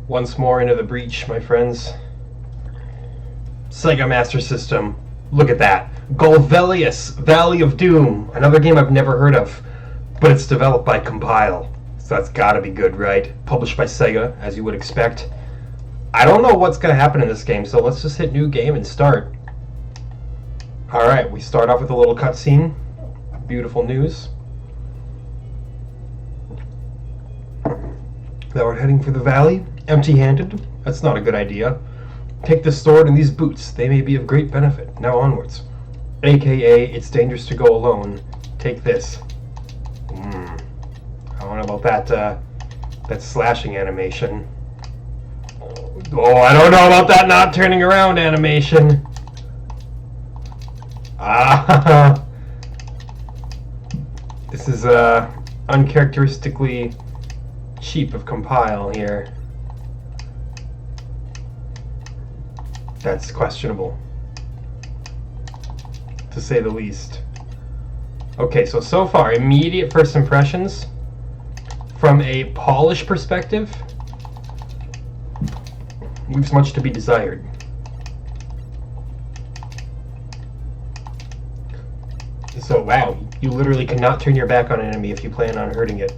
Once more into the breach, my friends. Sega Master System. Look at that. Golvellius, Valley of Doom. Another game I've never heard of. But it's developed by Compile. So that's gotta be good, right? Published by Sega, as you would expect. I don't know what's gonna happen in this game, so let's just hit new game and start. Alright, we start off with a little cutscene. Beautiful news. That we're heading for the valley, empty-handed. That's not a good idea. Take this sword and these boots. They may be of great benefit. Now onwards. AKA, it's dangerous to go alone. Take this. I don't know about that slashing animation. Oh, I don't know about that not turning around animation. This is uncharacteristically cheap of Compile here. That's questionable, to say the least. Okay, so far, immediate first impressions. From a polish perspective, leaves much to be desired. So, wow, you literally cannot turn your back on an enemy if you plan on hurting it.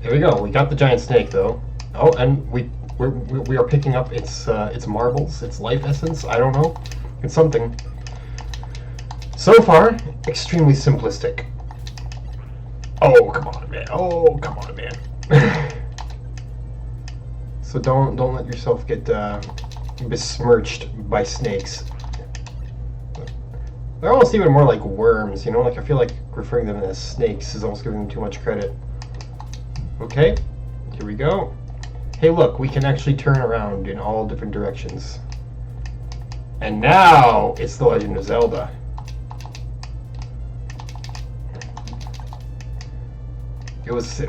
There we go. We got the giant snake, though. Oh, and we are picking up its marbles, its life essence. I don't know. It's something. So far, extremely simplistic. Oh, come on, man. Oh, come on, man. So don't let yourself get besmirched by snakes. They're almost even more like worms, you know? Like, I feel like referring to them as snakes is almost giving them too much credit. Okay, here we go. Hey, look, we can actually turn around in all different directions. And now it's The Legend of Zelda. It was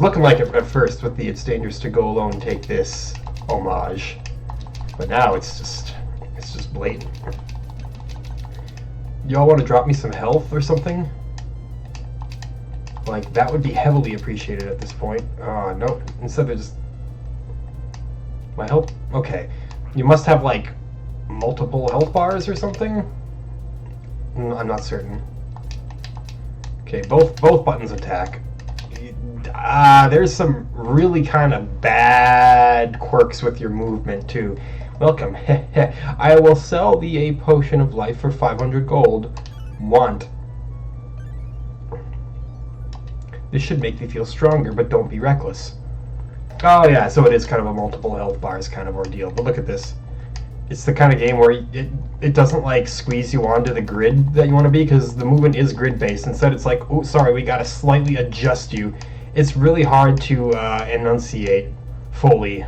looking like it at first with the "It's dangerous to go alone, take this" homage, but now it's just blatant. Y'all want to drop me some health or something? Like, that would be heavily appreciated at this point. No, instead of just my health. Okay, you must have like multiple health bars or something. I'm not certain. Okay, both buttons attack. There's some really kind of bad quirks with your movement too. Welcome. I will sell thee a potion of life for 500 gold. Want. This should make thee feel stronger, but don't be reckless. Oh yeah, so it is kind of a multiple health bars kind of ordeal. But look at this. It's the kind of game where it doesn't like squeeze you onto the grid that you want to be, because the movement is grid based. Instead it's like, oh sorry, we gotta slightly adjust you. It's really hard to enunciate fully.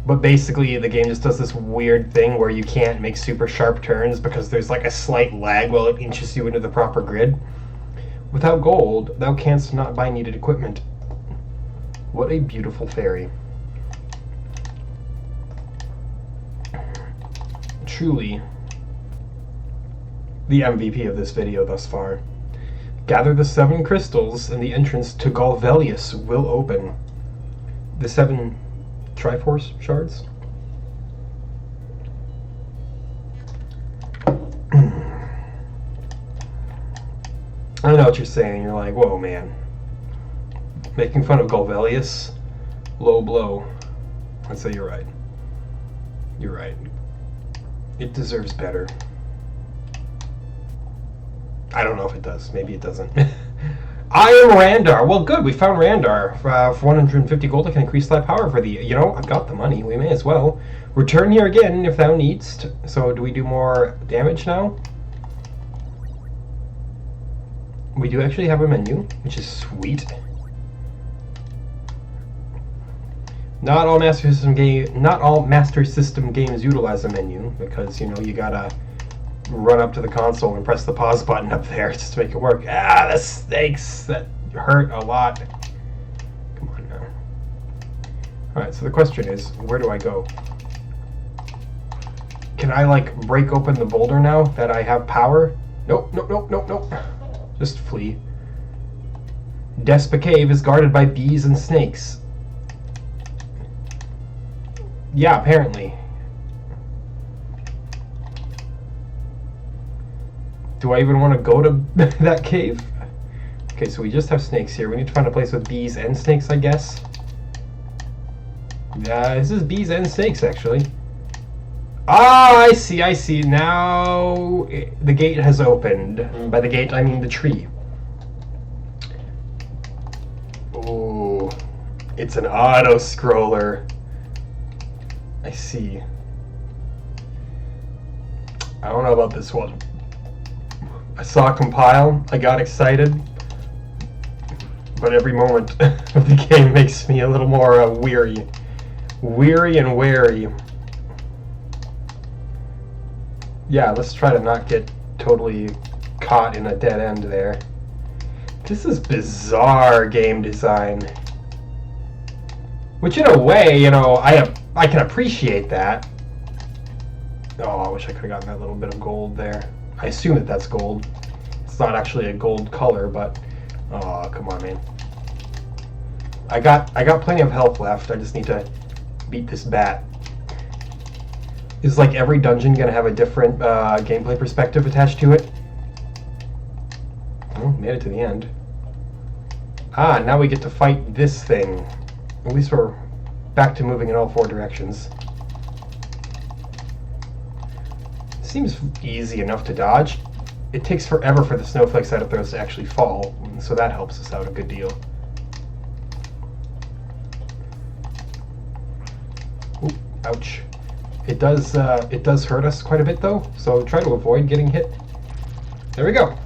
But basically the game just does this weird thing where you can't make super sharp turns because there's like a slight lag while it inches you into the proper grid. Without gold, thou canst not buy needed equipment. What a beautiful fairy. Truly, the MVP of this video thus far. Gather the 7 crystals and the entrance to Golvellius will open. The 7 Triforce shards? I know what you're saying. You're like, whoa, man. Making fun of Golvellius? Low blow. I'd say you're right. You're right. It deserves better. I don't know if it does. Maybe it doesn't. I am Randar. Well, good. We found Randar. For 150 gold, I can increase thy power for thee. You know, I've got the money. We may as well. Return here again if thou needst. So, do we do more damage now? We do actually have a menu, which is sweet. Not all Master System games utilize a menu, because you know you gotta run up to the console and press the pause button up there just to make it work. The snakes that hurt a lot. Come on now. All right, so the question is, where do I go? Can I like break open the boulder now that I have power? Nope, nope, nope, nope, nope. Just flee. Despa Cave is guarded by bees and snakes. Yeah, apparently. Do I even want to go to that cave? Okay, so we just have snakes here. We need to find a place with bees and snakes, I guess. Yeah, this is bees and snakes, actually. Ah, I see, I see. Now the gate has opened. And by the gate, I mean the tree. Oh, it's an auto-scroller. I see. I don't know about this one. I saw compile, I got excited, but every moment of the game makes me a little more weary. Weary and wary. Yeah, let's try to not get totally caught in a dead end there. This is bizarre game design. Which in a way, you know, I can appreciate that. Oh, I wish I could have gotten that little bit of gold there. I assume that that's gold. It's not actually a gold color, but oh, come on, man. I got plenty of health left. I just need to beat this bat. Is like every dungeon gonna have a different gameplay perspective attached to it? Oh, made it to the end. Ah, now we get to fight this thing. At least we're back to moving in all four directions. Seems easy enough to dodge. It takes forever for the snowflakes that it throws to actually fall, so that helps us out a good deal. Ooh, ouch. It does hurt us quite a bit though, so try to avoid getting hit. There we go.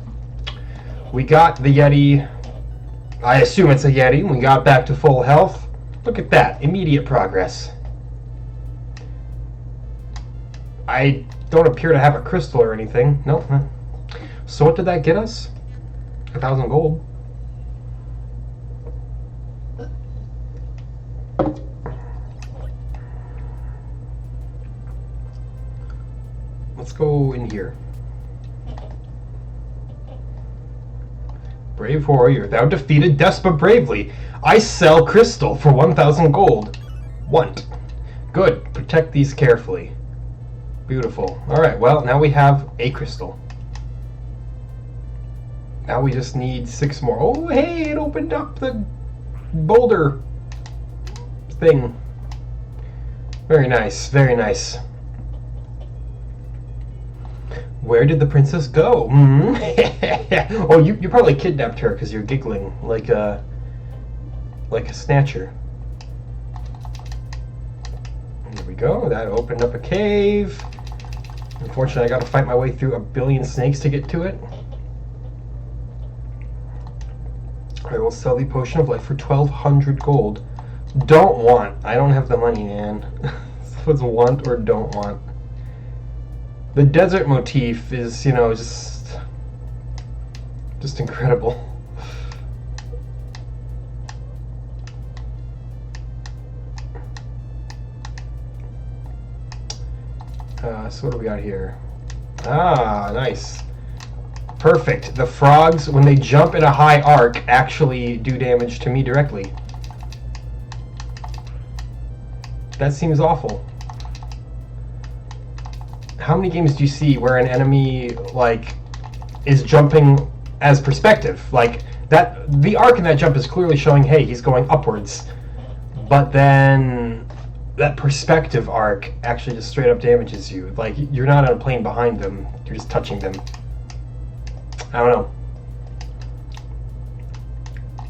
We got the Yeti. I assume it's a Yeti. We got back to full health. Look at that, immediate progress. I don't appear to have a crystal or anything. Nope. So what did that get us? 1,000 gold. Let's go in here. Brave warrior, thou defeated Despa bravely. I sell crystal for 1,000 gold. Want. Good. Protect these carefully. Beautiful. Alright, well, now we have a crystal. Now we just need 6 more. Oh, hey, it opened up the boulder thing. Very nice, very nice. Where did the princess go? Oh, you probably kidnapped her because you're giggling like a snatcher. There we go. That opened up a cave. Unfortunately, I got to fight my way through a billion snakes to get to it. I will sell the potion of life for 1,200 gold. Don't want. I don't have the money, man. So it's want or don't want. The desert motif is, you know, just incredible. So what do we got here? Ah, nice. Perfect. The frogs, when they jump in a high arc, actually do damage to me directly. That seems awful. How many games do you see where an enemy, like, is jumping as perspective? Like, that the arc in that jump is clearly showing, hey, he's going upwards. But then that perspective arc actually just straight up damages you. Like, you're not on a plane behind them, you're just touching them. I don't know.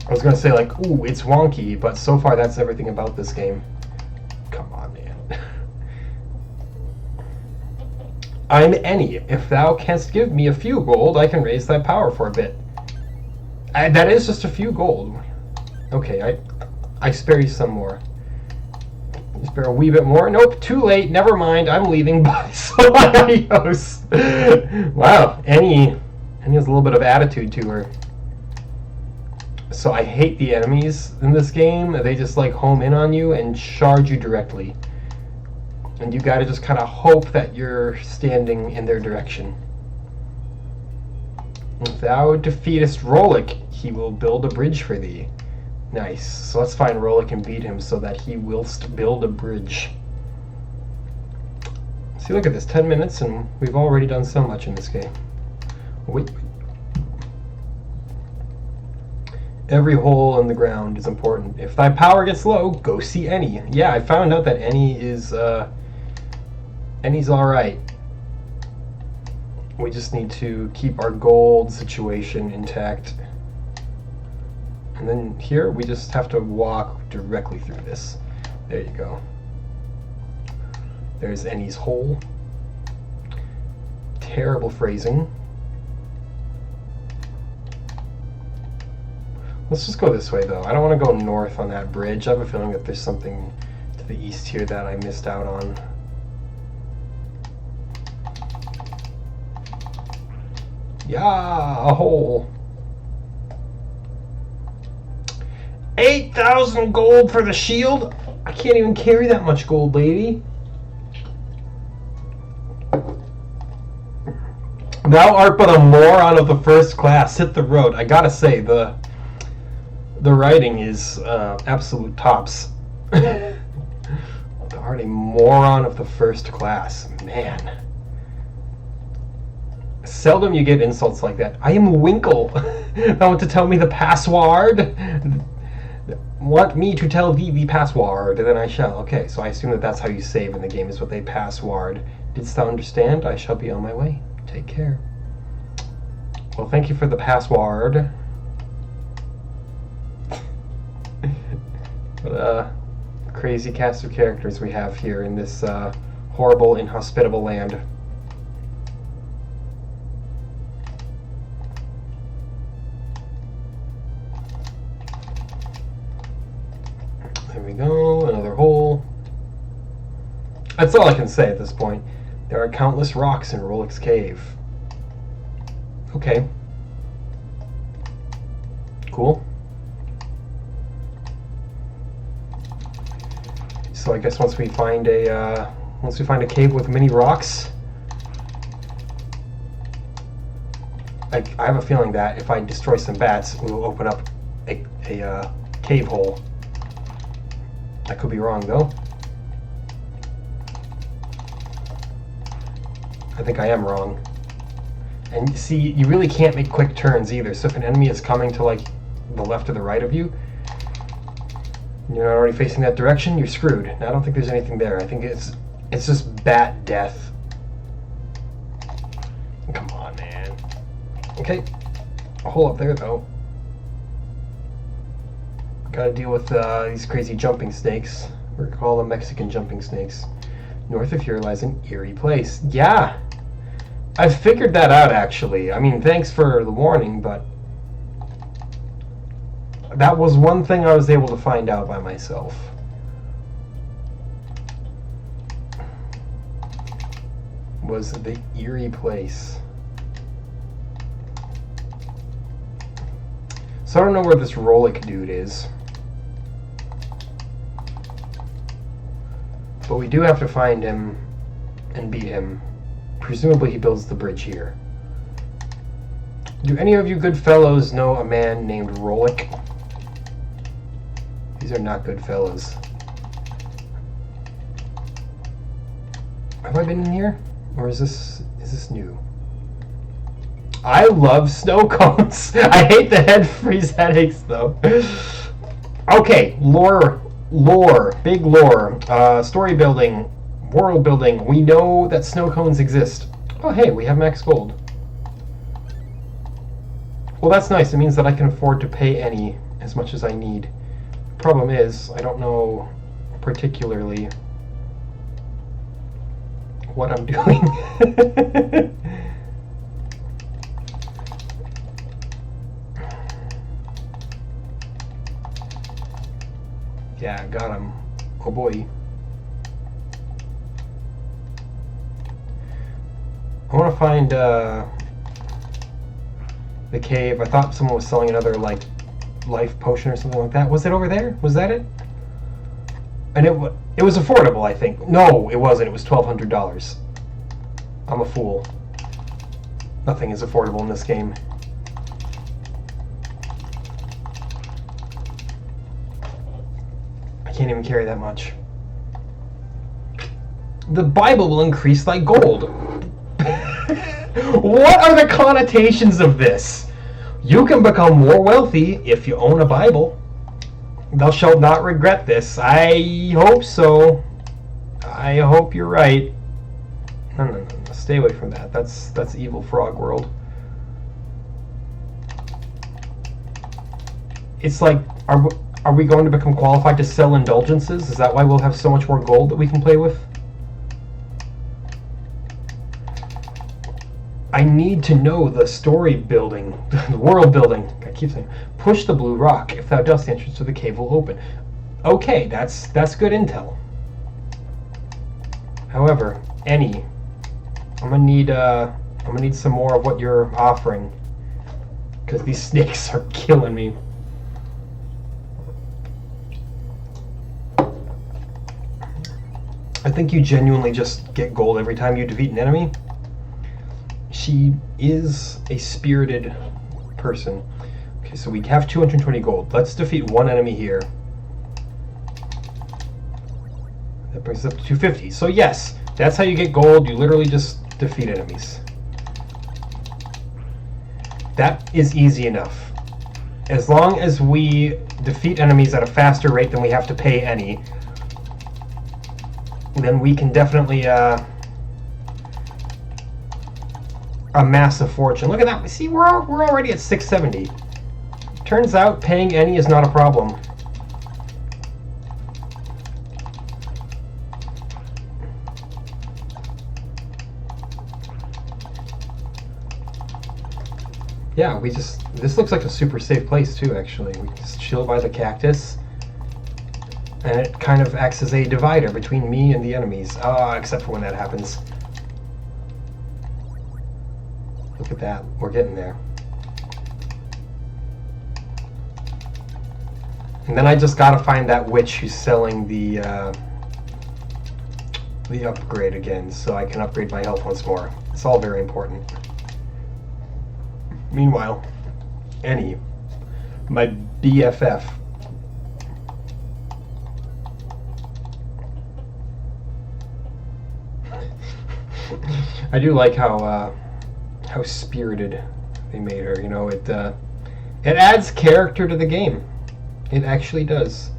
I was gonna say, like, ooh, it's wonky, but so far that's everything about this game. Come on, man. I'm any. If thou canst give me a few gold, I can raise thy power for a bit. That is just a few gold. Okay, I spare you some more. You spare a wee bit more. Nope, too late. Never mind. I'm leaving. Bye. So adios. Wow, Annie has a little bit of attitude to her. So I hate the enemies in this game. They just like home in on you and charge you directly. And you gotta just kind of hope that you're standing in their direction. If thou defeatest Rolik, he will build a bridge for thee. Nice. So let's find Rolik and beat him so that he will build a bridge. See, look at this. 10 minutes and we've already done so much in this game. Wait. Every hole in the ground is important. If thy power gets low, go see Annie. Yeah, I found out that Annie is, Annie's alright. We just need to keep our gold situation intact. And then here, we just have to walk directly through this. There you go. There's Annie's hole. Terrible phrasing. Let's just go this way, though. I don't want to go north on that bridge. I have a feeling that there's something to the east here that I missed out on. Yeah, a hole. 8,000 gold for the shield? I can't even carry that much gold, lady. Thou art but a moron of the first class. Hit the road. I gotta say, the writing is absolute tops. Thou art a moron of the first class. Man. Seldom you get insults like that. I am Winkle. Thou want to tell me the password? Want me to tell thee the password? Then I shall. Okay, so I assume that that's how you save in the game, is with a password. Didst thou understand? I shall be on my way. Take care. Well, thank you for the password. What a crazy cast of characters we have here in this horrible, inhospitable land. There we go, another hole. That's all I can say at this point. There are countless rocks in Rolik's cave. Okay. Cool. So I guess once we find a cave with many rocks, I have a feeling that if I destroy some bats, we will open up a cave hole. I could be wrong though. I think I am wrong. And see, you really can't make quick turns either. So if an enemy is coming to like the left or the right of you, you're not already facing that direction, you're screwed. Now, I don't think there's anything there. I think it's just bat death. Come on, man. Okay, a hole up there though. Gotta deal with these crazy jumping snakes. We're gonna call them Mexican jumping snakes. North of here lies an eerie place. Yeah, I figured that out actually. I mean, thanks for the warning, but that was one thing I was able to find out by myself. Was the eerie place. So I don't know where this Rolik dude is. But we do have to find him and beat him. Presumably he builds the bridge here. Do any of you good fellows know a man named Rolik? These are not good fellows. Have I been in here? Or is this new? I love snow cones. I hate the head freeze headaches though. Okay, lore, big lore, story building, world building. We know that snow cones exist. Oh hey, we have max gold. Well, that's nice. It means that I can afford to pay any as much as I need. Problem is, I don't know particularly what I'm doing. Yeah, got him. Oh boy. I want to find the cave. I thought someone was selling another like life potion or something like that. Was it over there? Was that it? And it was affordable, I think. No, it wasn't. It was $1,200. I'm a fool. Nothing is affordable in this game. can't even carry that much. The Bible will increase thy gold. What are the connotations of this? You can become more wealthy if you own a Bible. Thou shalt not regret this. I hope so. I hope you're right. No. Stay away from that. That's evil frog world. It's like, are we going to become qualified to sell indulgences? Is that why we'll have so much more gold that we can play with? I need to know the story building, the world building. I keep saying, push the blue rock. If thou dost, the entrance to the cave will open. Okay, that's good intel. However, I'm gonna need some more of what you're offering, because these snakes are killing me. I think you genuinely just get gold every time you defeat an enemy. She is a spirited person. Okay, so we have 220 gold. Let's defeat one enemy here. That brings us up to 250. So yes, that's how you get gold. You literally just defeat enemies. That is easy enough. As long as we defeat enemies at a faster rate than we have to pay any, then we can definitely amass a fortune. Look at that. See, we're already at 670. Turns out paying any is not a problem. Yeah, this looks like a super safe place too, actually. We just chill by the cactus, and it kind of acts as a divider between me and the enemies. Except for when that happens. Look at that. We're getting there. And then I just gotta find that witch who's selling the upgrade again, so I can upgrade my health once more. It's all very important. Meanwhile, Annie, my BFF. I do like how spirited they made her. You know, it adds character to the game. It actually does.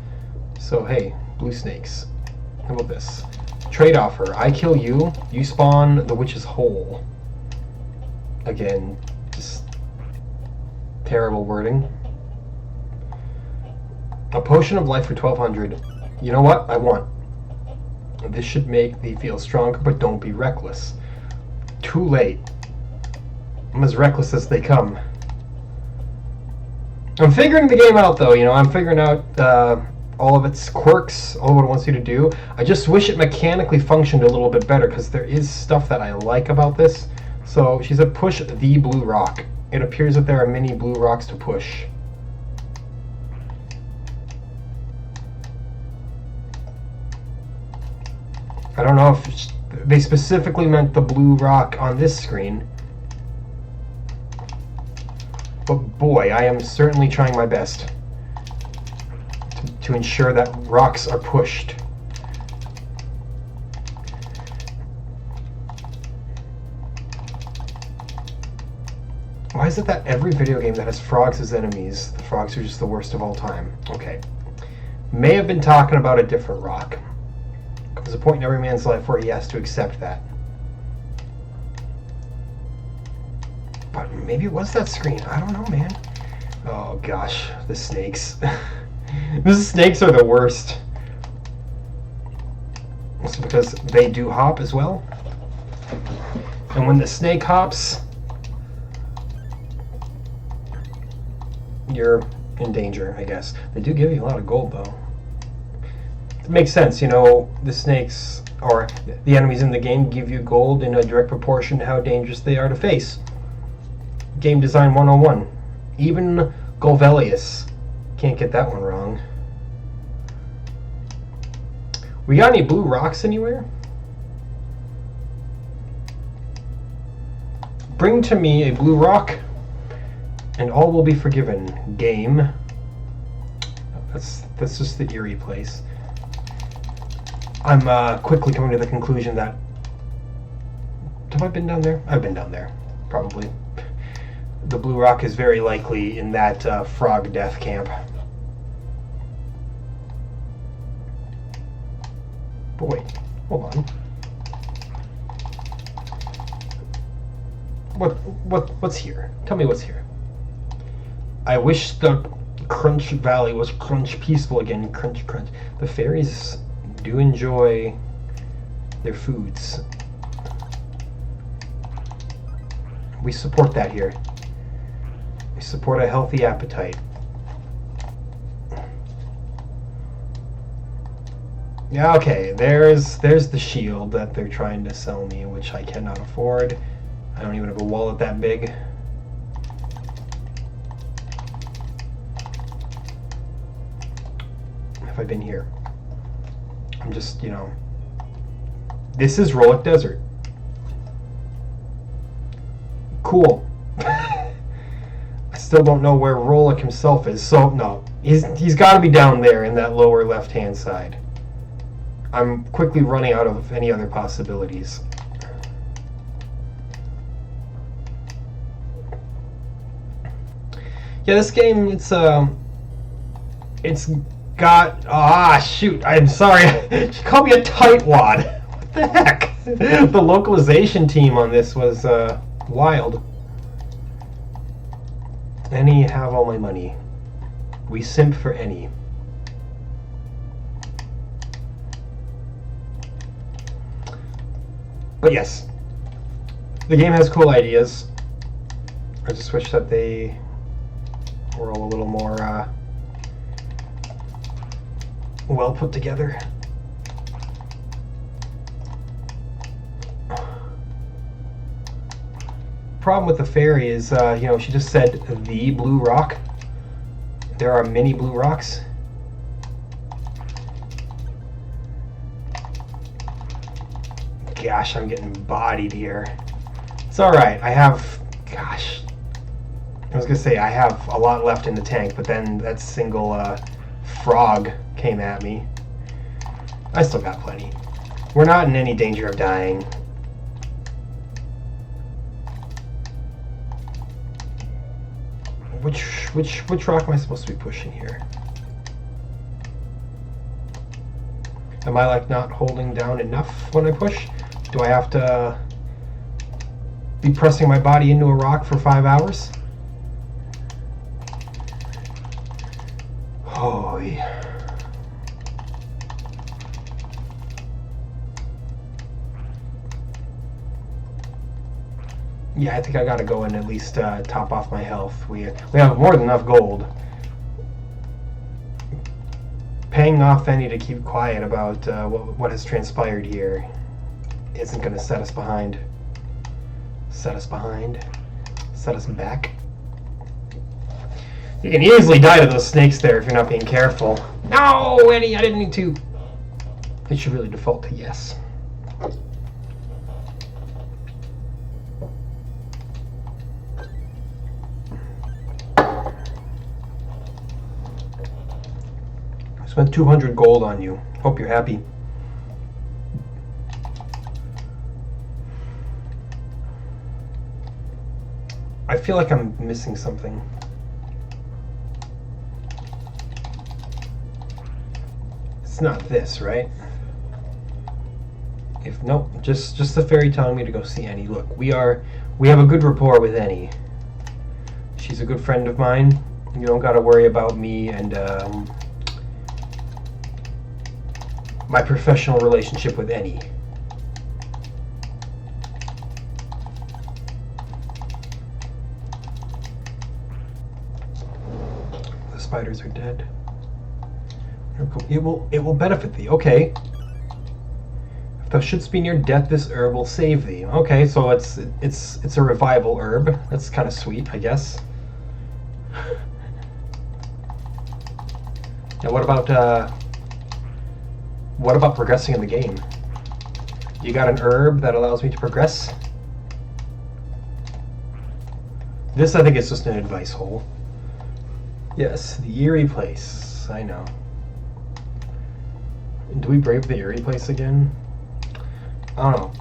So hey, blue snakes. How about this? Trade offer. I kill you, you spawn the witch's hole. Again, just terrible wording. A potion of life for 1200. You know what? I want. This should make thee feel stronger, but don't be reckless. Too late. I'm as reckless as they come. I'm figuring the game out, though. You know, I'm figuring out all of its quirks, all of what it wants you to do. I just wish it mechanically functioned a little bit better, because there is stuff that I like about this. So she said push the blue rock. It appears that there are many blue rocks to push. I don't know if they specifically meant the blue rock on this screen. But boy, I am certainly trying my best to ensure that rocks are pushed. Why is it that every video game that has frogs as enemies, the frogs are just the worst of all time? Okay. May have been talking about a different rock. There's a point in every man's life where he has to accept that. But maybe it was that screen. I don't know, man. Oh gosh, the snakes. The snakes are the worst. It's because they do hop as well. And when the snake hops, you're in danger, I guess. They do give you a lot of gold, though. It makes sense, you know, the snakes, or the enemies in the game, give you gold in a direct proportion to how dangerous they are to face. Game Design 101. Even Golvellius can't get that one wrong. We got any blue rocks anywhere? Bring to me a blue rock, and all will be forgiven. Game. That's just the eerie place. I'm quickly coming to the conclusion that... Have I been down there? I've been down there, probably. The Blue Rock is very likely in that frog death camp. But wait, hold on. What's here? Tell me what's here. I wish the Crunch Valley was crunch peaceful again. Crunch, crunch. The fairies do enjoy their foods. We support that here. We support a healthy appetite. Yeah, okay, there's the shield that they're trying to sell me, which I cannot afford. I don't even have a wallet that big. Have I been here? I'm just, you know... This is Rollick Desert. Cool. I still don't know where Rollick himself is, so no. He's got to be down there in that lower left-hand side. I'm quickly running out of any other possibilities. Yeah, this game, it's got, shoot, I'm sorry. She called me a tightwad. What the heck? The localization team on this was, wild. Any have all my money. We simp for any. But yes, the game has cool ideas. I just wish that they were all a little more well put together. Problem with the fairy is, you know, she just said the blue rock. There are many blue rocks. Gosh, I'm getting bodied here. It's alright, I have... Gosh. I was gonna say, I have a lot left in the tank, but then that single frog came at me. I still got plenty. We're not in any danger of dying. Which rock am I supposed to be pushing here? Am I like not holding down enough when I push? Do I have to be pressing my body into a rock for 5 hours? Oh, yeah. Yeah, I think I gotta go and at least top off my health. We have more than enough gold. Paying off any to keep quiet about what has transpired here isn't gonna set us behind. Set us behind. Set us back. You can easily die to those snakes there if you're not being careful. No, Eddie, I didn't mean to. It should really default to yes. Spent 200 gold on you. Hope you're happy. I feel like I'm missing something. It's not this, right? If nope, just the fairy telling me to go see Annie. Look, we have a good rapport with Annie. She's a good friend of mine. You don't got to worry about me and my professional relationship with Annie. The spiders are dead. It will benefit thee. Okay. If thou shouldst be near death, this herb will save thee. Okay, so it's a revival herb. That's kind of sweet, I guess. Now, what about progressing in the game? You got an herb that allows me to progress? This, I think, is just an advice hole. Yes, the eerie place. I know. Do we brave the eerie place again? I don't know.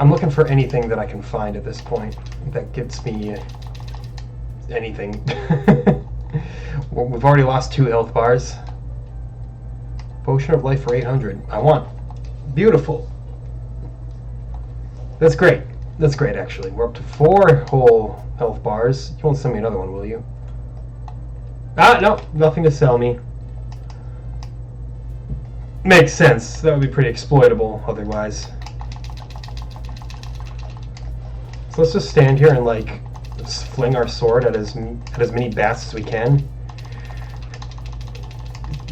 I'm looking for anything that I can find at this point that gives me anything. Well, we've already lost 2 health bars. Potion of life for 800. I want. Beautiful. That's great. That's great, actually. We're up to 4 whole health bars. You won't send me another one, will you? Ah, no. Nothing to sell me. Makes sense. That would be pretty exploitable otherwise. So let's just stand here and, like, fling our sword at as many bats as we can.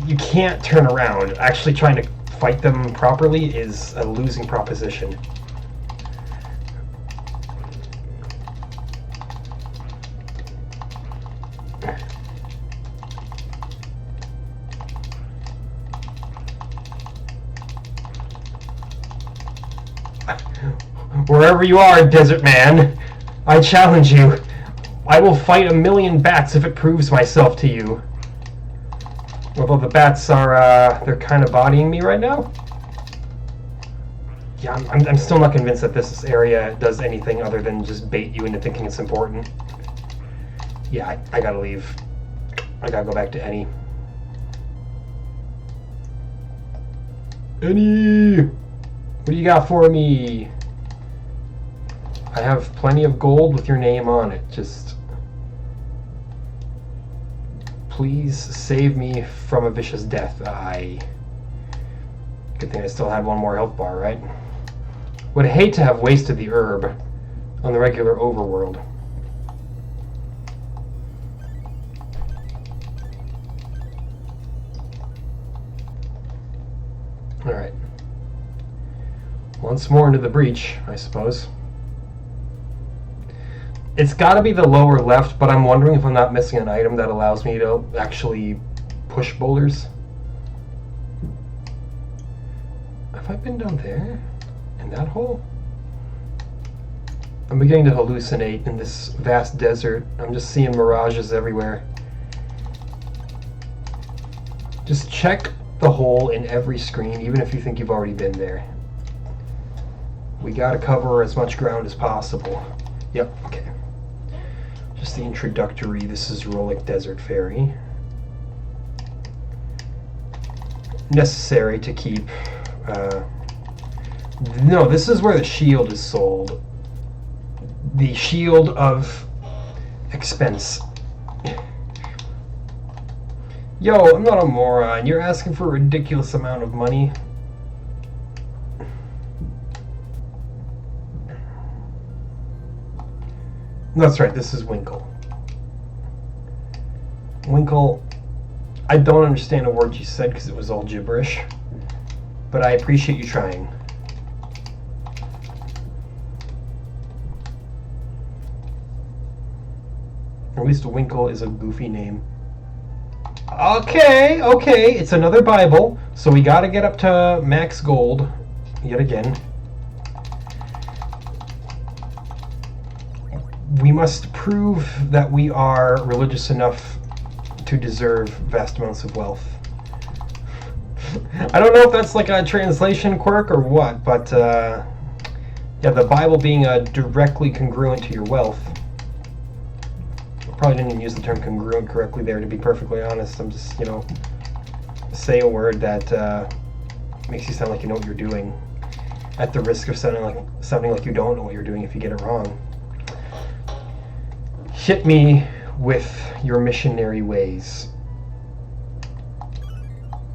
You can't turn around. Actually trying to fight them properly is a losing proposition. Wherever you are, Desert Man, I challenge you. I will fight 1,000,000 bats if it proves myself to you. Although the bats are, they're kind of bodying me right now. Yeah, I'm still not convinced that this area does anything other than just bait you into thinking it's important. Yeah, I gotta leave. I gotta go back to Annie. Annie! What do you got for me? I have plenty of gold with your name on it. Just please save me from a vicious death. Good thing I still had 1 more health bar, right? Would hate to have wasted the herb on the regular overworld. Alright. Once more into the breach, I suppose. It's got to be the lower left, but I'm wondering if I'm not missing an item that allows me to actually push boulders. Have I been down there? In that hole? I'm beginning to hallucinate in this vast desert. I'm just seeing mirages everywhere. Just check the hole in every screen, even if you think you've already been there. We gotta cover as much ground as possible. Yep, okay. Just the introductory, this is Rollick Desert Ferry. Necessary to keep... no, this is where the shield is sold. The shield of expense. Yo, I'm not a moron. You're asking for a ridiculous amount of money. That's right, this is Winkle. Winkle, I don't understand a word you said because it was all gibberish, but I appreciate you trying. At least Winkle is a goofy name. Okay, it's another Bible, so we gotta get up to max gold yet again. We must prove that we are religious enough to deserve vast amounts of wealth. I don't know if that's like a translation quirk or what, but yeah, the Bible being directly congruent to your wealth. I probably didn't even use the term congruent correctly there, to be perfectly honest. I'm just, you know, say a word that makes you sound like you know what you're doing, at the risk of sounding like you don't know what you're doing if you get it wrong. Hit me with your missionary ways.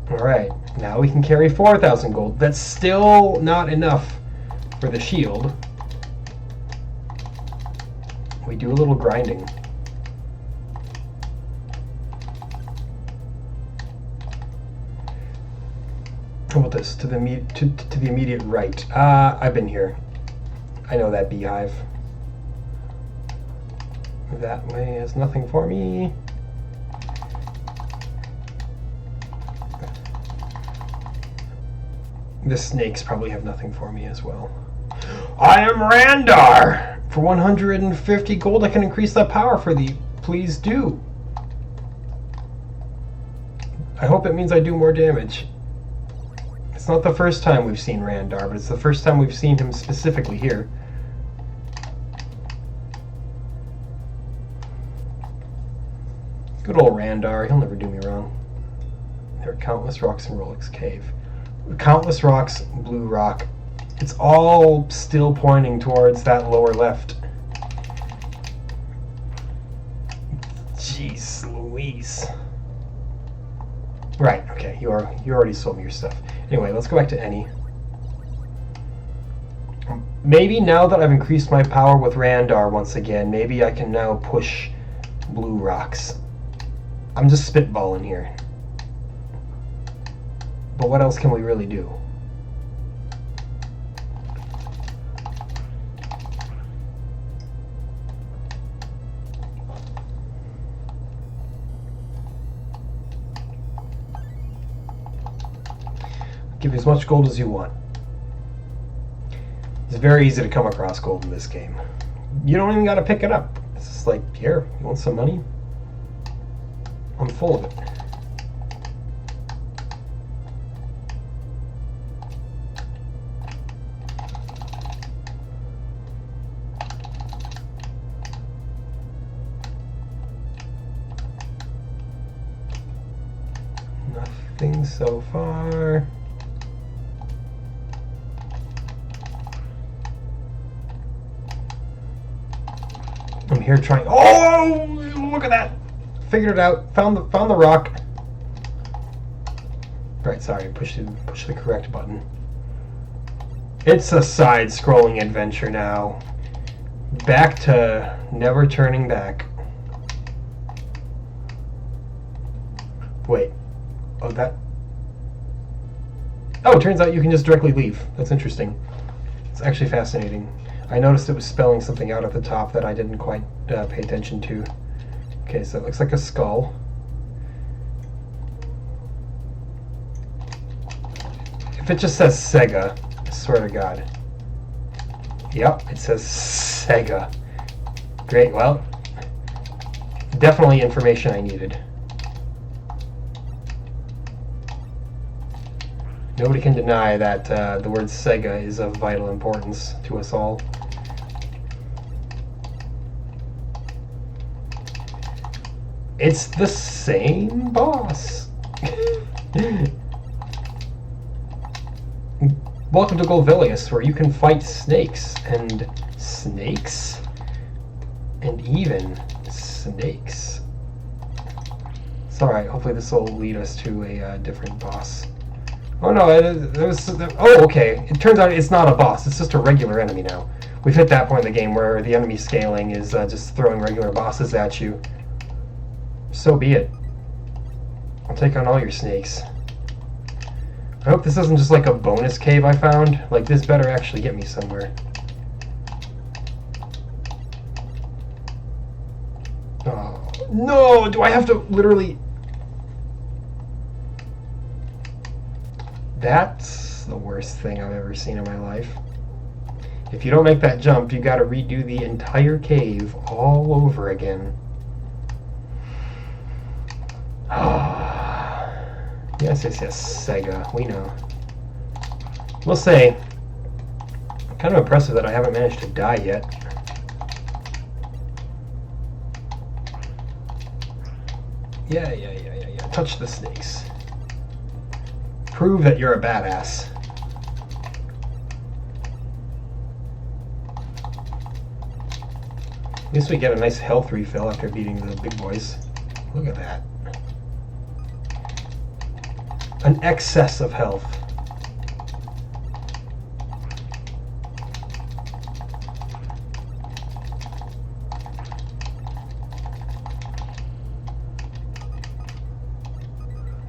Alright, now we can carry 4,000 gold. That's still not enough for the shield. We do a little grinding. How about this? To the immediate right. I've been here. I know that beehive. That way has nothing for me. The snakes probably have nothing for me as well. I am Randar! For 150 gold I can increase that power for thee. Please do. I hope it means I do more damage. It's not the first time we've seen Randar, but it's the first time we've seen him specifically here. Good old Randar, he'll never do me wrong. There are countless rocks in Rolex Cave. Countless rocks, blue rock. It's all still pointing towards that lower left. Jeez Louise. Right, okay, you already sold me your stuff. Anyway, let's go back to Annie. Maybe now that I've increased my power with Randar once again, maybe I can now push blue rocks. I'm just spitballing here. But what else can we really do? Give you as much gold as you want. It's very easy to come across gold in this game. You don't even got to pick it up. It's just like, here, you want some money? I'm full of it. Nothing so far. I'm here trying. Oh, look at that! Figured it out. Found the rock. Right, sorry. Push the correct button. It's a side-scrolling adventure now. Back to never turning back. Wait. Oh, that. Oh, it turns out you can just directly leave. That's interesting. It's actually fascinating. I noticed it was spelling something out at the top that I didn't quite pay attention to. Okay, so it looks like a skull. If it just says Sega, I swear to God. Yep, it says Sega. Great, well, definitely information I needed. Nobody can deny that the word Sega is of vital importance to us all. It's the same boss. Welcome to Golvellius, where you can fight snakes and even snakes. It's alright, hopefully this will lead us to a different boss. Oh no, oh okay, it turns out it's not a boss, it's just a regular enemy now. We've hit that point in the game where the enemy scaling is just throwing regular bosses at you. So be it. I'll take on all your snakes. I hope this isn't just like a bonus cave I found. Like, this better actually get me somewhere. Oh, no! Do I have to literally... That's the worst thing I've ever seen in my life. If you don't make that jump, you gotta redo the entire cave all over again. Yes, Sega, we know. We'll say, kind of impressive that I haven't managed to die yet. Yeah. Touch the snakes. Prove that you're a badass. At least we get a nice health refill after beating the big boys. Look at that. An excess of health.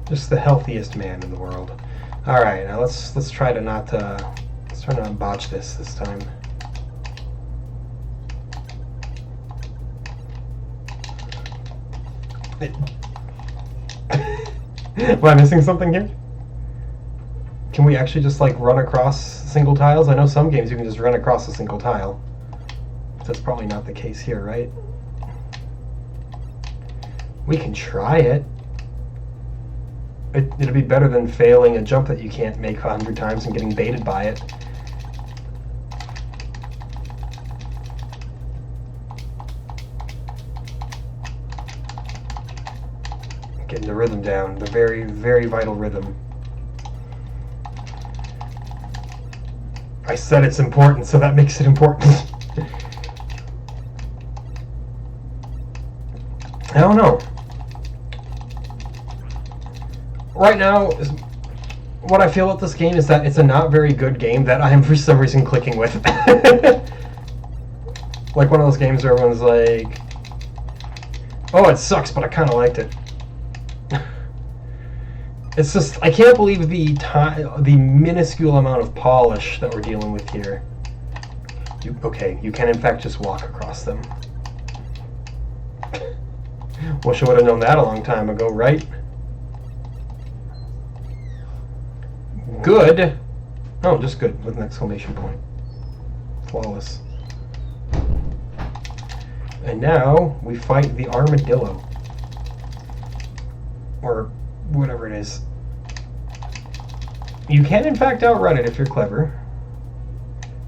Just the healthiest man in the world. All right, now let's try to not botch this time. Am I missing something here? Can we actually just like run across single tiles? I know some games you can just run across a single tile. That's probably not the case here, right? We can try it. It'll be better than failing a jump that you can't make 100 times and getting baited by it. Getting the rhythm down, the very, very vital rhythm. I said it's important, so that makes it important. I don't know. Right now, what I feel about this game is that it's a not very good game that I am for some reason clicking with. Like one of those games where everyone's like, oh, it sucks, but I kind of liked it. It's just, I can't believe the minuscule amount of polish that we're dealing with here. Okay, you can in fact just walk across them. Wish I would have known that a long time ago, right? Good. Oh, just good with an exclamation point. Flawless. And now we fight the armadillo. Or whatever it is. You can in fact outrun it if you're clever.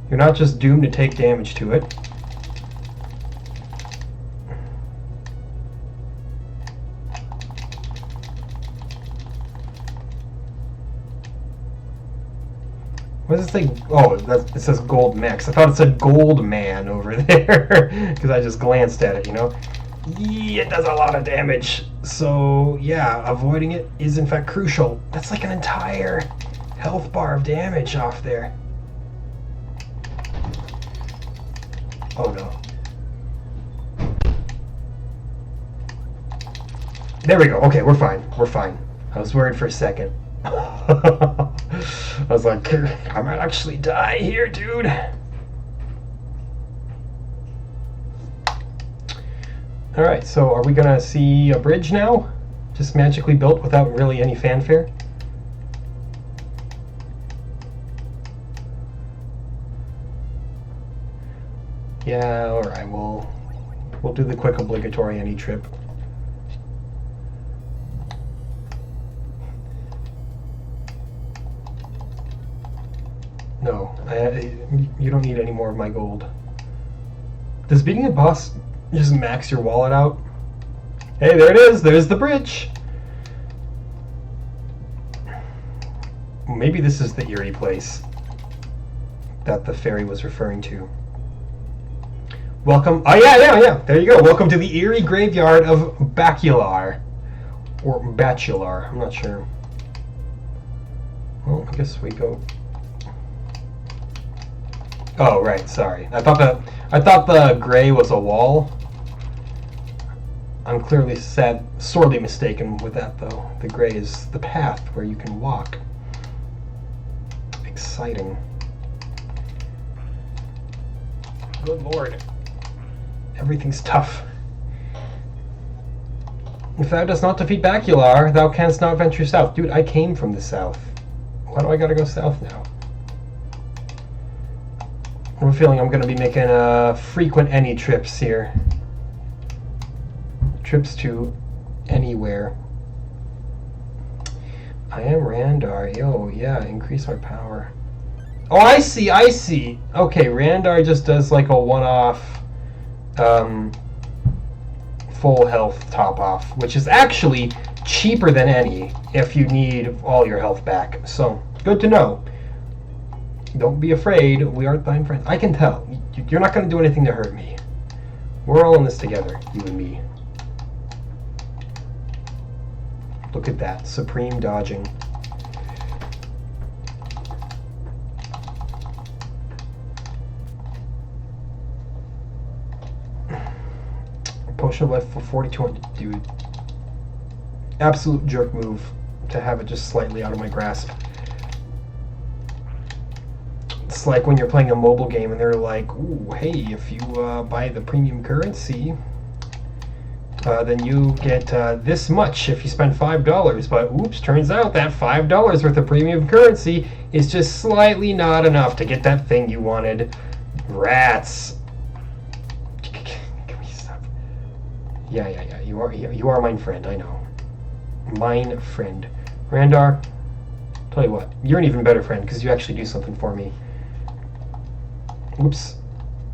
You're not just doomed to take damage to it. What does it say? Oh, it says Gold Max. I thought it said Gold Man over there because I just glanced at it, you know? Yeah, it does a lot of damage. So, yeah, avoiding it is in fact crucial. That's like an entire health bar of damage off there. Oh no. There we go. Okay, we're fine. We're fine. I was worried for a second. I was like, I might actually die here, dude. Alright, so are we gonna see a bridge now? Just magically built without really any fanfare? Yeah, alright, we'll do the quick obligatory any trip. No, you don't need any more of my gold. Does beating a boss just max your wallet out? Hey, there it is! There's the bridge! Maybe this is the eerie place that the fairy was referring to. Welcome... Oh, yeah! There you go. Welcome to the eerie graveyard of Bacular. Or Batular. I'm not sure. Well, I guess we go... Oh, right, sorry. I thought the gray was a wall. I'm clearly sorely mistaken with that, though. The gray is the path where you can walk. Exciting. Good lord. Everything's tough. If thou dost not defeat Bacular, thou canst not venture south. Dude, I came from the south. Why do I gotta go south now? I have a feeling I'm going to be making frequent any trips here. Trips to anywhere. I am Randar. Yo, yeah, increase my power. Oh, I see. Okay, Randar just does like a one-off full health top-off, which is actually cheaper than any if you need all your health back. So, good to know. Don't be afraid, we are thine friends. I can tell. You're not going to do anything to hurt me. We're all in this together, you and me. Look at that, supreme dodging. Potion of life for 4200, dude. Absolute jerk move to have it just slightly out of my grasp. It's like when you're playing a mobile game and they're like, ooh, hey, if you buy the premium currency, then you get this much if you spend $5. But oops, turns out that $5 worth of premium currency is just slightly not enough to get that thing you wanted. Rats. Can we stop? Yeah. You are mine friend, I know. Mine friend. Randar, tell you what, you're an even better friend because you actually do something for me. Whoops.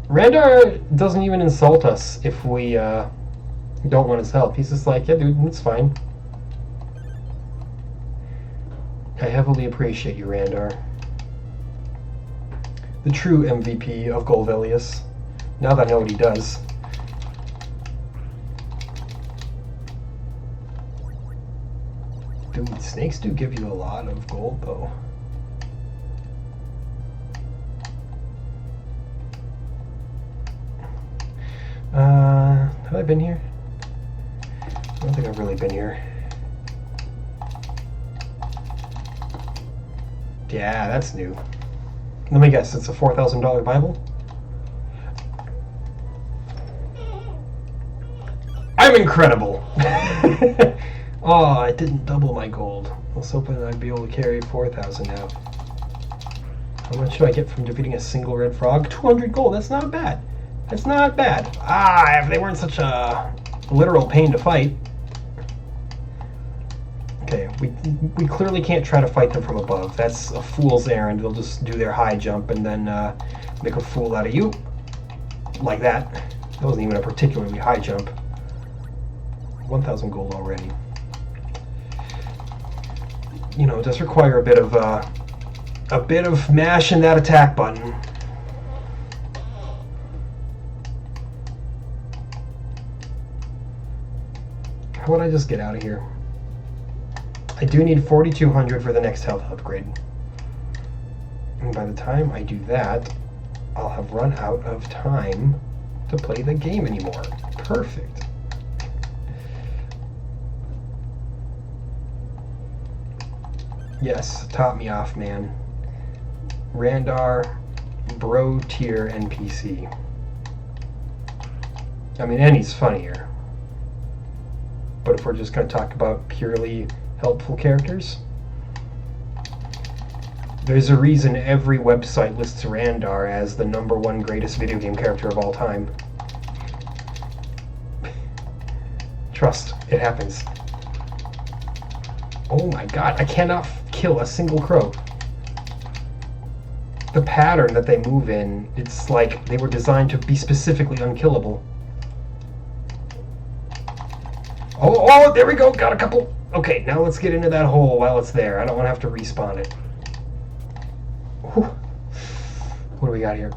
Randar doesn't even insult us if we don't want his help. He's just like, yeah, dude, it's fine. I heavily appreciate you, Randar. The true MVP of Golvellius. Now that I know what he does. Dude, snakes do give you a lot of gold, though. Have I been here? I don't think I've really been here. Yeah, that's new. Let me guess, it's a $4,000 Bible? I'm incredible! Oh, I didn't double my gold. I was hoping I'd be able to carry 4,000 now. How much do I get from defeating a single red frog? 200 gold, that's not bad. That's not bad. Ah, if they weren't such a literal pain to fight. Okay, we clearly can't try to fight them from above. That's a fool's errand. They'll just do their high jump and then make a fool out of you. Like that. That wasn't even a particularly high jump. 1,000 gold already. You know, it does require a bit of mashing that attack button. How would I just get out of here? I do need 4,200 for the next health upgrade. And by the time I do that, I'll have run out of time to play the game anymore. Perfect. Yes, top me off, man. Randar, bro tier NPC. I mean, Annie's funnier. But if we're just going to talk about purely helpful characters, there's a reason every website lists Randar as the #1 greatest video game character of all time. Trust, it happens. Oh my god, I cannot kill a single crow. The pattern that they move in, it's like they were designed to be specifically unkillable. Oh, there we go, got a couple. Okay, now let's get into that hole while it's there. I don't want to have to respawn it. Whew. What do we got here?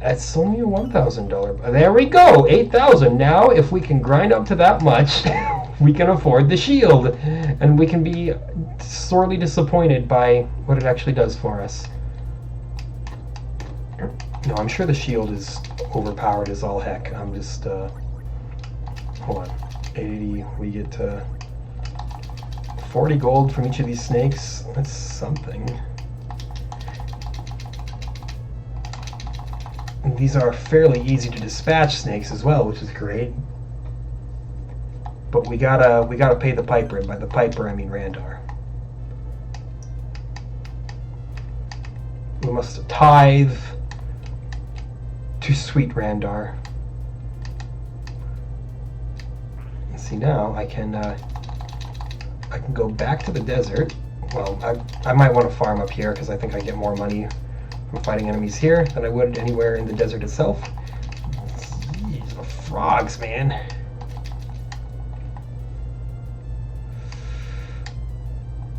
That's only a $1,000. There we go, 8,000. Now, if we can grind up to that much, we can afford the shield, and we can be sorely disappointed by what it actually does for us. No, I'm sure the shield is overpowered as all heck. I'm just, hold on. 80, we get 40 gold from each of these snakes. That's something. And these are fairly easy to dispatch snakes as well, which is great. But we gotta pay the piper, and by the piper I mean Randar. We must tithe to sweet Randar. And see, now I can go back to the desert. Well, I might want to farm up here because I think I get more money from fighting enemies here than I would anywhere in the desert itself. Jeez, the frogs, man.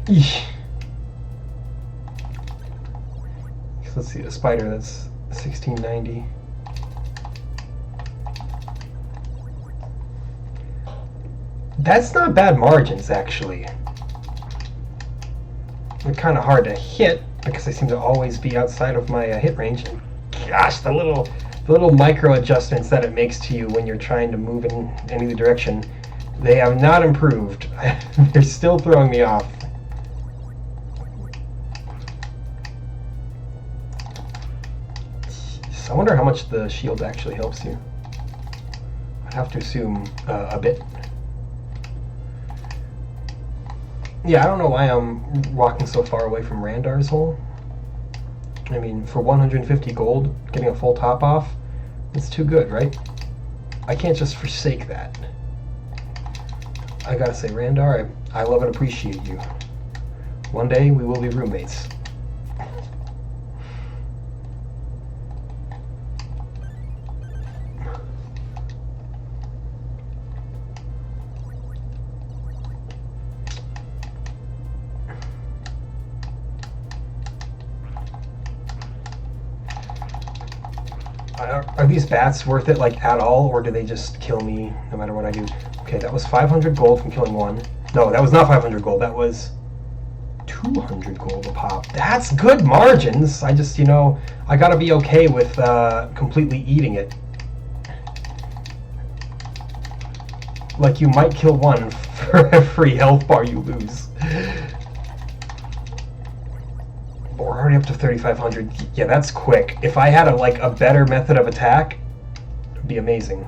Eesh. Let's see, a spider that's 1690. That's not bad margins, actually. They're kind of hard to hit because they seem to always be outside of my hit range. And gosh, the little micro adjustments that it makes to you when you're trying to move in any direction, they have not improved. They're still throwing me off. I wonder how much the shield actually helps you. I'd have to assume a bit. Yeah, I don't know why I'm walking so far away from Randar's hole. I mean, for 150 gold, getting a full top off, it's too good, right? I can't just forsake that. I gotta say, Randar, I love and appreciate you. One day we will be roommates. Are these bats worth it, like, at all, or do they just kill me no matter what I do? Okay, that was 500 gold from killing one. No, that was not 500 gold. That was 200 gold a pop. That's good margins. I just, you know, I gotta be okay with completely eating it. Like, you might kill one for every health bar you lose. But we're already up to 3,500. Yeah, that's quick. If I had a better method of attack, it'd be amazing.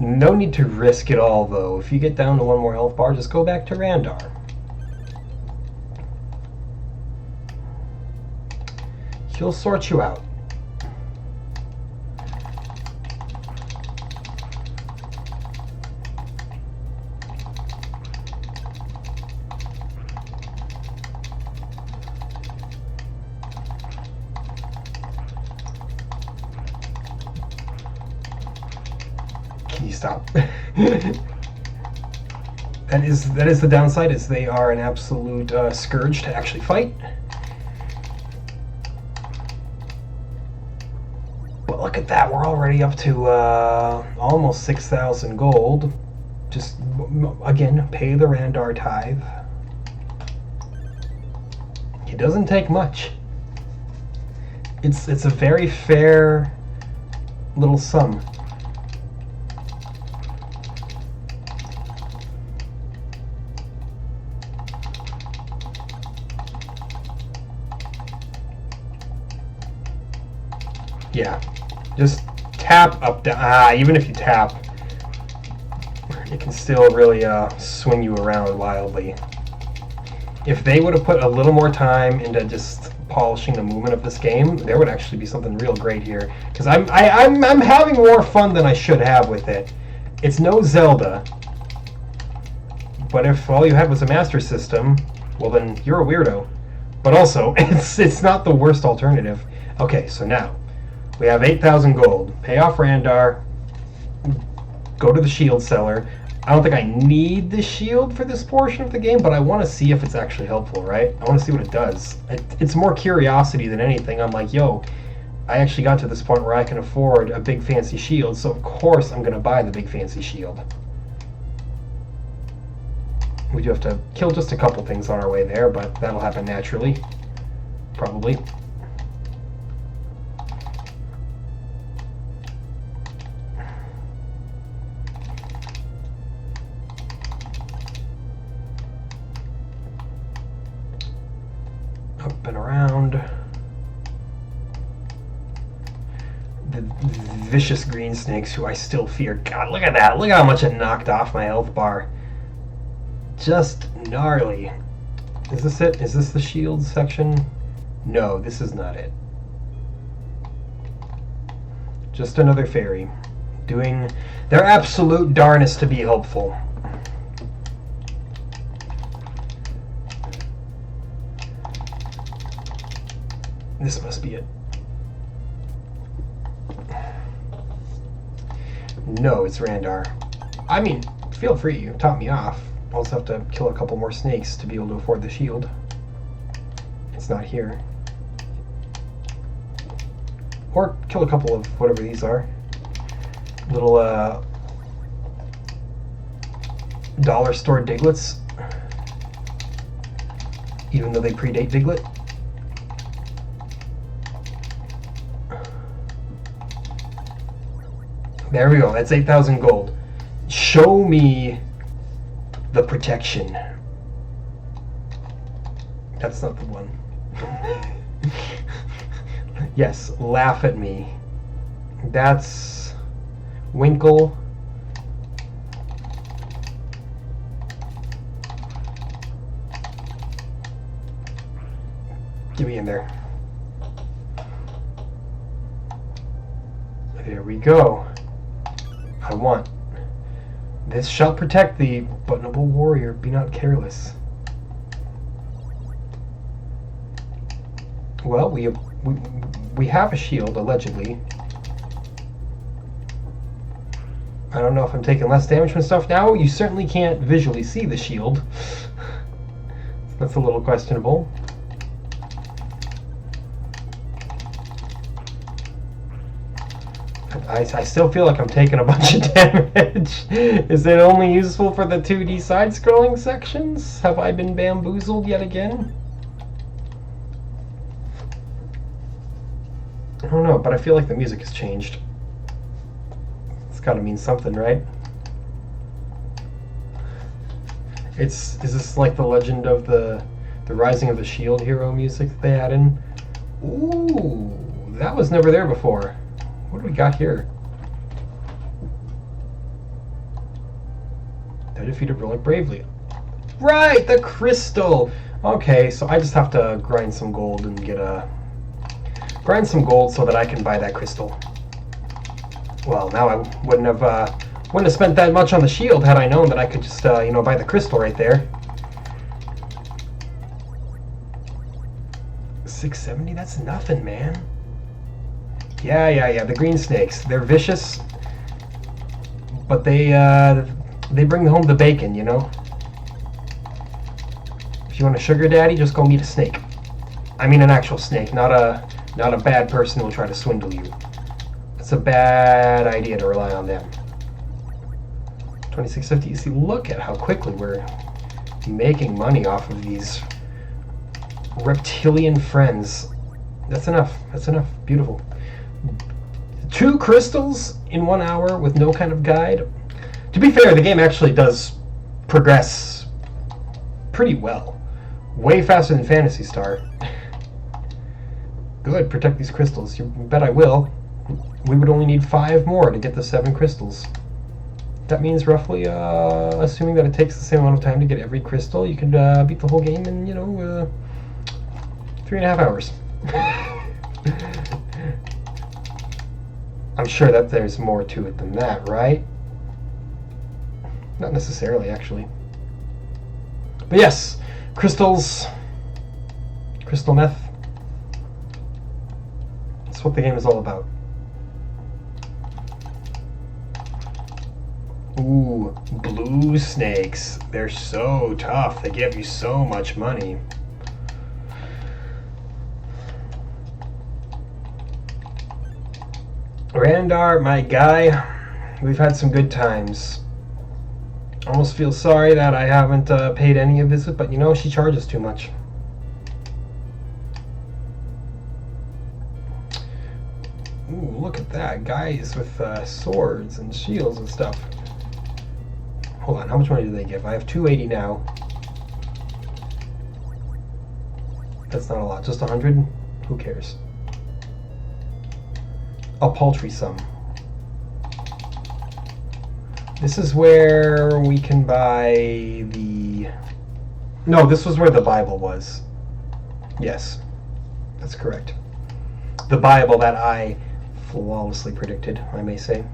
No need to risk it all, though. If you get down to one more health bar, just go back to Randar. He'll sort you out. Can you stop? That is the downside, is they are an absolute scourge to actually fight. But look at that, we're already up to almost 6,000 gold. Just, again, pay the Randar tithe. It doesn't take much. It's a very fair little sum. Yeah, just tap up, down. Even if you tap, it can still really swing you around wildly. If they would have put a little more time into just polishing the movement of this game, there would actually be something real great here. Because I'm having more fun than I should have with it. It's no Zelda, but if all you had was a Master System, well then you're a weirdo. But also, it's not the worst alternative. Okay, so now we have 8,000 gold. Pay off Randar. Go to the shield seller. I don't think I need the shield for this portion of the game, but I want to see if it's actually helpful, right? I want to see what it does. It's more curiosity than anything. I'm like, yo, I actually got to this point where I can afford a big fancy shield, so of course I'm going to buy the big fancy shield. We do have to kill just a couple things on our way there, but that'll happen naturally. Probably. Up and around. The vicious green snakes, who I still fear. God, look at that. Look at how much it knocked off my health bar. Just gnarly. Is this it? Is this the shield section? No, this is not it. Just another fairy. Doing their absolute darnest to be helpful. This must be it. No, it's Randar. I mean, feel free, you top me off. I'll also have to kill a couple more snakes to be able to afford the shield. It's not here. Or kill a couple of whatever these are. Little dollar store Diglets. Even though they predate Diglett. There we go, that's 8,000 gold. Show me the protection. That's not the one. Yes, laugh at me. That's Winkle. Get me in there. There we go. I want This shall protect thee, but noble warrior, be not careless. Well, we have a shield, allegedly. I don't know if I'm taking less damage from stuff now. You certainly can't visually see the shield. That's a little questionable. I still feel like I'm taking a bunch of damage. Is it only useful for the 2D side-scrolling sections? Have I been bamboozled yet again? I don't know, but I feel like the music has changed. It's gotta mean something, right? Is this like the Legend of the Rising of the Shield hero music that they had in? Ooh, that was never there before. What do we got here? They defeated Relic bravely. Right, the crystal! Okay, so I just have to grind some gold and get a... Grind some gold so that I can buy that crystal. Well, now I wouldn't have spent that much on the shield had I known that I could just, buy the crystal right there. 670? That's nothing, man. Yeah. The green snakes. They're vicious, but they bring home the bacon, you know? If you want a sugar daddy, just go meet a snake. I mean an actual snake, not a bad person who will try to swindle you. It's a bad idea to rely on them. 2650. You see, look at how quickly we're making money off of these reptilian friends. That's enough. Beautiful. 2 crystals in 1 hour with no kind of guide. To be fair, the game actually does progress pretty well. Way faster than Phantasy Star. Good, protect these crystals. You bet I will. We would only need 5 more to get the 7 crystals. That means roughly, assuming that it takes the same amount of time to get every crystal, you could beat the whole game in, 3.5 hours. I'm sure that there's more to it than that, right? Not necessarily, actually. But yes, crystals, crystal meth. That's what the game is all about. Ooh, blue snakes. They're so tough. They give you so much money. Randar, my guy, we've had some good times. Almost feel sorry that I haven't paid any a visit, but she charges too much. Ooh, look at that. Guys with swords and shields and stuff. Hold on, how much money do they give? I have 280 now. That's not a lot, just 100? Who cares? A paltry sum. This is where we can buy the... No, this was where the Bible was. Yes, that's correct. The Bible that I flawlessly predicted, I may say.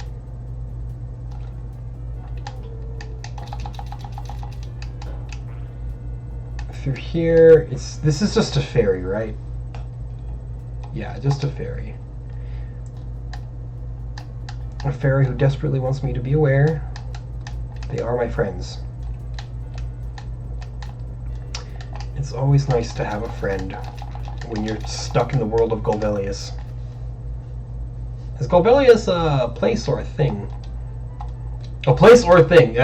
Through here, this is just a ferry, right? Yeah, just a ferry. A fairy who desperately wants me to be aware. They are my friends. It's always nice to have a friend when you're stuck in the world of Golvellius. Is Golvellius a place or a thing? A place or a thing.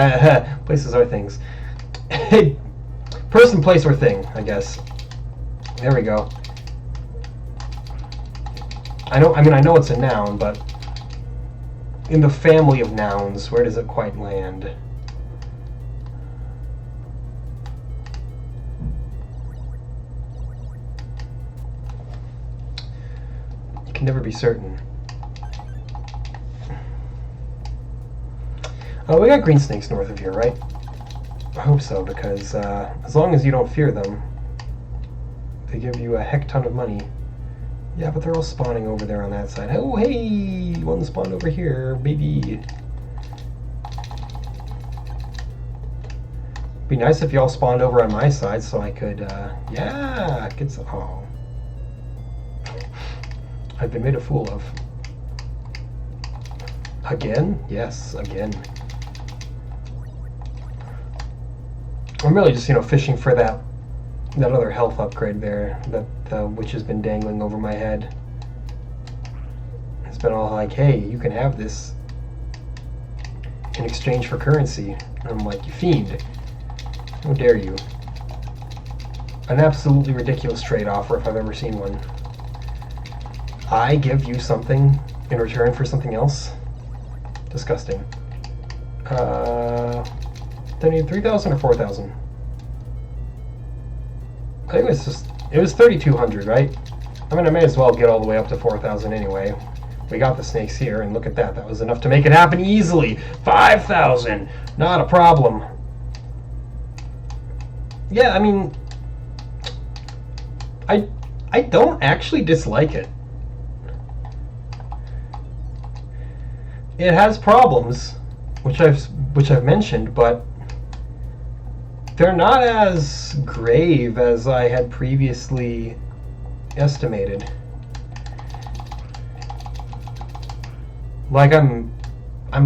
Places are things. Person, place, or thing, I guess. There we go. I know it's a noun, but in the family of nouns, where does it quite land? You can never be certain. Oh, we got green snakes north of here, right? I hope so, because as long as you don't fear them, they give you a heck ton of money. Yeah, but they're all spawning over there on that side. Oh, hey! One spawned over here, baby. Be nice if y'all spawned over on my side so I could, yeah, get some. Oh. I've been made a fool of. Again? Yes, again. I'm really just, fishing for that other health upgrade there that which has been dangling over my head. It's been all like, hey, you can have this in exchange for currency. And I'm like, you fiend. How dare you? An absolutely ridiculous trade offer if I've ever seen one. I give you something in return for something else? Disgusting. They need 3,000 or 4,000? I think it was 3,200, right? I mean, I may as well get all the way up to 4,000 anyway. We got the snakes here, and look at that. That was enough to make it happen easily. 5,000! Not a problem. Yeah, I mean, I don't actually dislike it. It has problems, which I've mentioned, but they're not as grave as I had previously estimated. Like, I'm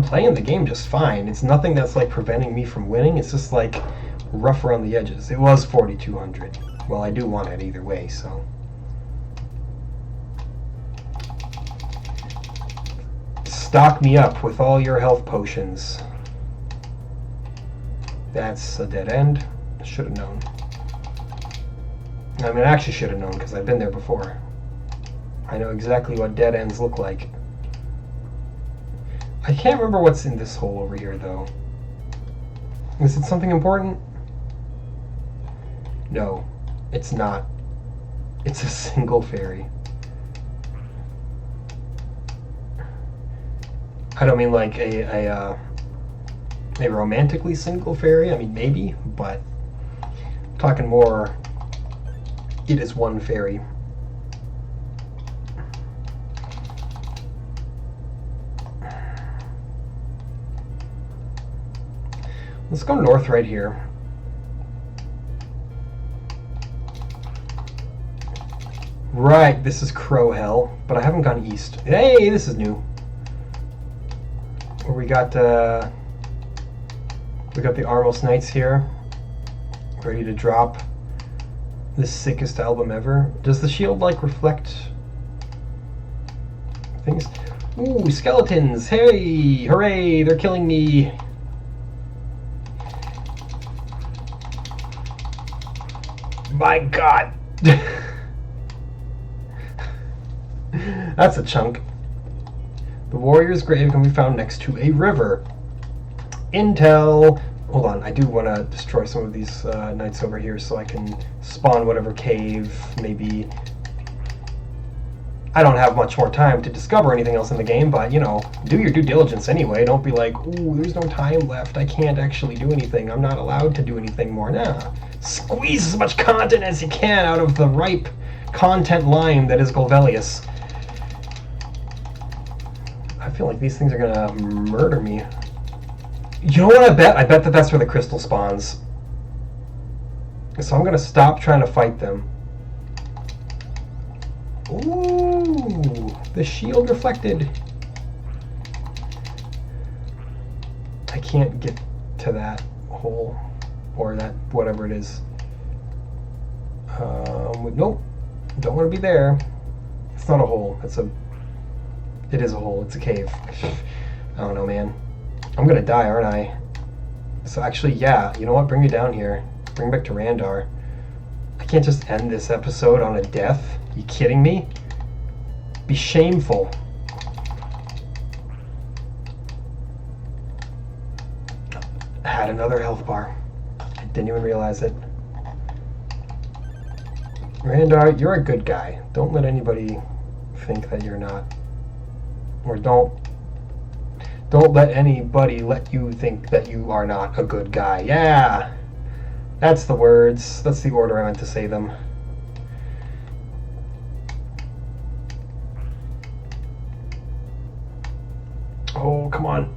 playing the game just fine. It's nothing that's like preventing me from winning. It's just like rough around the edges. It was 4,200. Well, I do want it either way, so. Stock me up with all your health potions. That's a dead end. Should have known. I mean, I actually should have known because I've been there before. I know exactly what dead ends look like. I can't remember what's in this hole over here, though. Is it something important? No, it's not. It's a single fairy. I don't mean like a romantically single fairy. I mean, maybe, but I'm talking more, it is one fairy. Let's go north right here. Right, this is Crow Hell, but I haven't gone east. Hey, this is new. Where we got the Armos Knights here, ready to drop the sickest album ever. Does the shield like reflect things? Ooh, skeletons! Hey, hooray! They're killing me. My God. That's a chunk. The warrior's grave can be found next to a river. Intel. Hold on, I do want to destroy some of these knights over here so I can spawn whatever cave, maybe. I don't have much more time to discover anything else in the game, but, do your due diligence anyway. Don't be like, ooh, there's no time left. I can't actually do anything. I'm not allowed to do anything more. Nah. Squeeze as much content as you can out of the ripe content lime that is Golvellius. I feel like these things are gonna murder me. You know what I bet? I bet that that's where the crystal spawns. So I'm gonna stop trying to fight them. Ooh, the shield reflected. I can't get to that hole, or that whatever it is. Nope, don't want to be there. It's not a hole. It is a hole. It's a cave. I don't know, man. I'm gonna die, aren't I? So actually, yeah. You know what? Bring me down here. Bring me back to Randar. I can't just end this episode on a death. You kidding me? Be shameful. I had another health bar. I didn't even realize it. Randar, you're a good guy. Don't let anybody think that you're not. Or don't let anybody let you think that you are not a good guy. Yeah! That's the words. That's the order I meant to say them. Oh, come on.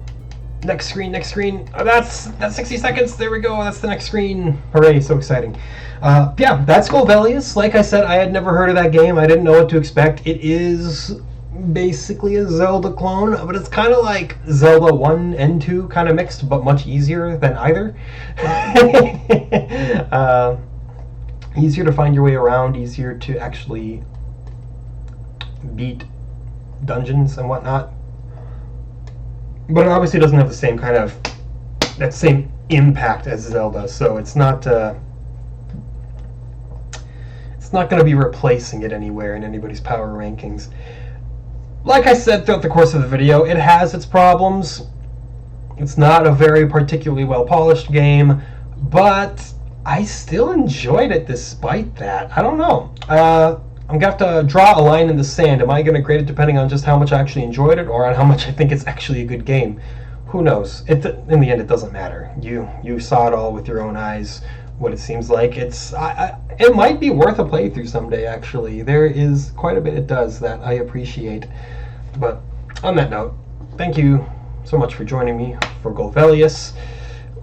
Next screen, next screen. Oh, that's 60 seconds. There we go. That's the next screen. Hooray, so exciting. Yeah, that's Golvellius. Like I said, I had never heard of that game. I didn't know what to expect. It is basically a Zelda clone, but it's kind of like Zelda 1 and 2 kind of mixed, but much easier than either. Easier to find your way around, easier to actually beat dungeons and whatnot. But it obviously doesn't have the same kind of, that same impact as Zelda, so it's not going to be replacing it anywhere in anybody's power rankings. Like I said throughout the course of the video, it has its problems. It's not a very particularly well polished game, but I still enjoyed it despite that. I don't know. I'm going to have to draw a line in the sand. Am I going to grade it depending on just how much I actually enjoyed it or on how much I think it's actually a good game? Who knows? In the end, it doesn't matter. You saw it all with your own eyes, what it seems like. It might be worth a playthrough someday, actually. There is quite a bit it does that I appreciate. But on that note, thank you so much for joining me for Golvellius.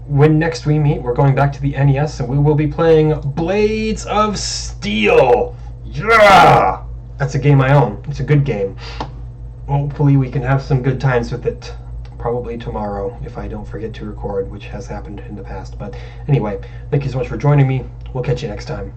When next we meet, we're going back to the NES, and we will be playing Blades of Steel. Yeah! That's a game I own. It's a good game. Hopefully we can have some good times with it. Probably tomorrow, if I don't forget to record, which has happened in the past. But anyway, thank you so much for joining me. We'll catch you next time.